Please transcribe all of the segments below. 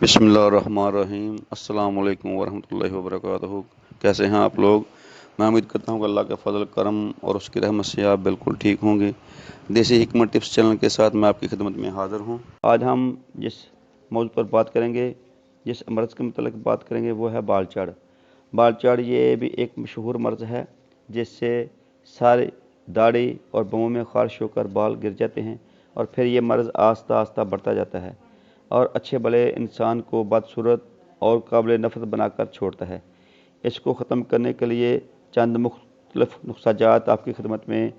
बिस्मिल्लाहिर्रहमानिर्रहीम। अस्सलाम वालेकुम वरहमतुल्लाहि वबरकातुहू। कैसे हैं आप लोग? मैं उम्मीद करता हूँ कि अल्लाह के फजल करम और उसकी रहमत से आप बिल्कुल ठीक होंगे। देसी हिकमत टिप्स चैनल के साथ मैं आपकी खिदमत में हाज़िर हूँ। आज हम जिस मौजू पर बात करेंगे, जिस मर्ज़ के मतलब बात करेंगे, वो है बाल चढ़। बाल चढ़ ये भी एक मशहूर मर्ज़ है जिससे सारी दाढ़ी और बाहों में ख़ारिश होकर बाल गिर जाते हैं और फिर ये मर्ज़ आस्ता आस्ता बढ़ता जाता है और अच्छे भले इंसान को बदसूरत और काबिल नफ़रत बनाकर छोड़ता है। इसको ख़त्म करने के लिए चंद मुख्तलिफ़ नुस्ख़ाजात आपकी खिदमत में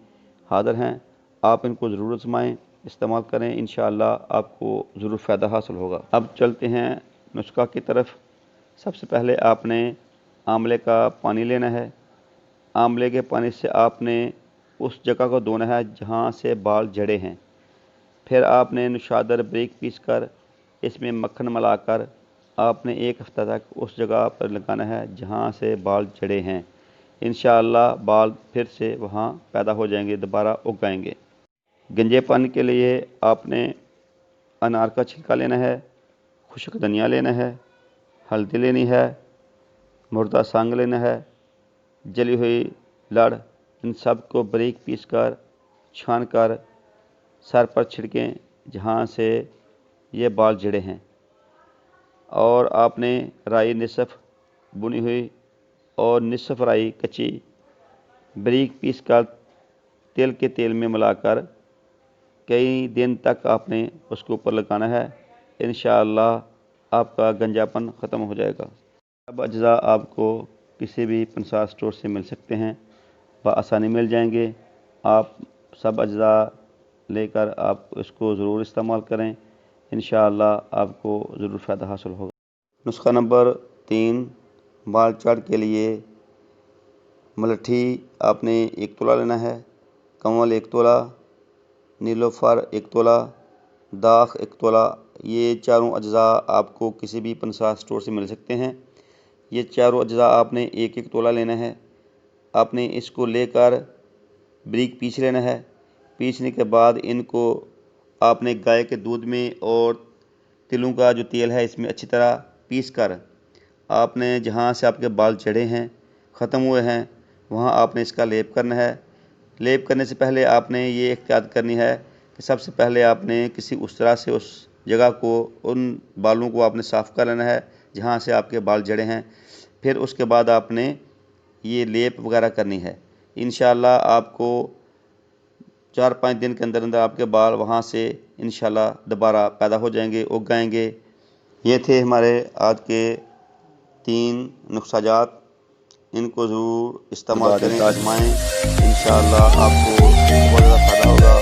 हाज़िर हैं। आप इनको ज़रूर आज़माएं, इस्तेमाल करें, इंशाअल्लाह आपको ज़रूर फ़ायदा हासिल होगा। अब चलते हैं नुस्ख़ा की तरफ। सबसे पहले आपने आंवले का पानी लेना है। आंवले के पानी से आपने उस जगह को धोना है जहाँ से बाल झड़े हैं। फिर आपने नुशादर बारीक पीस कर इसमें मक्खन मिलाकर आपने एक हफ़्ता तक उस जगह पर लगाना है जहाँ से बाल झड़े हैं। इंशाअल्लाह बाल फिर से वहाँ पैदा हो जाएंगे, दोबारा उग आएंगे। गंजेपन के लिए आपने अनार का छिलका लेना है, खुश्क धनिया लेना है, हल्दी लेनी है, मुर्दा सांग लेना है, जली हुई लड़। इन सब को बारीक पीस कर छान कर सर पर छिड़कें जहाँ से ये बाल जड़े हैं। और आपने राई निसफ़ बुनी हुई और निसफ़ राई कच्ची बारीक पीस कर तेल के तेल में मिलाकर कई दिन तक आपने उसके ऊपर लगाना है। इंशाअल्लाह आपका गंजापन ख़त्म हो जाएगा। अब अज्जा आपको किसी भी पंसार स्टोर से मिल सकते हैं, बआसानी मिल जाएंगे। आप सब अज्जा लेकर आप इसको ज़रूर इस्तेमाल करें, इंशाअल्लाह आपको ज़रूर फ़ायदा हासिल होगा। नुस्ख़ा नंबर 3, बाल चढ़ के लिए मलठी आपने 1 तोला लेना है, कंवल 1 तोला, नीलोफर 1 तोला, दाख 1 तोला। ये चारों अज्जा आपको किसी भी पंसार स्टोर से मिल सकते हैं। ये चारों अज्जा आपने 1-1 तोला लेना है। आपने इसको लेकर बारीक पीस लेना है। पीसने के बाद इनको आपने गाय के दूध में और तिलों का जो तेल है इसमें अच्छी तरह पीस कर आपने जहाँ से आपके बाल चढ़े हैं, ख़त्म हुए हैं, वहाँ आपने इसका लेप करना है। लेप करने से पहले आपने ये एहतियात करनी है कि सबसे पहले आपने किसी उस तरह से उस जगह को, उन बालों को आपने साफ़ कर लेना है जहाँ से आपके बाल जड़े हैं। फिर उसके बाद आपने ये लेप वगैरह करनी है। इंशाअल्लाह आपको 4-5 दिन के अंदर अंदर आपके बाल वहाँ से इंशाअल्लाह दोबारा पैदा हो जाएंगे, उग आएंगे। ये थे हमारे आज के 3 नुस्ख़ाजात। इनको ज़रूर इस्तेमाल करें, आज़माएँ, इंशाअल्लाह आपको बहुत ज़्यादा फ़ायदा होगा।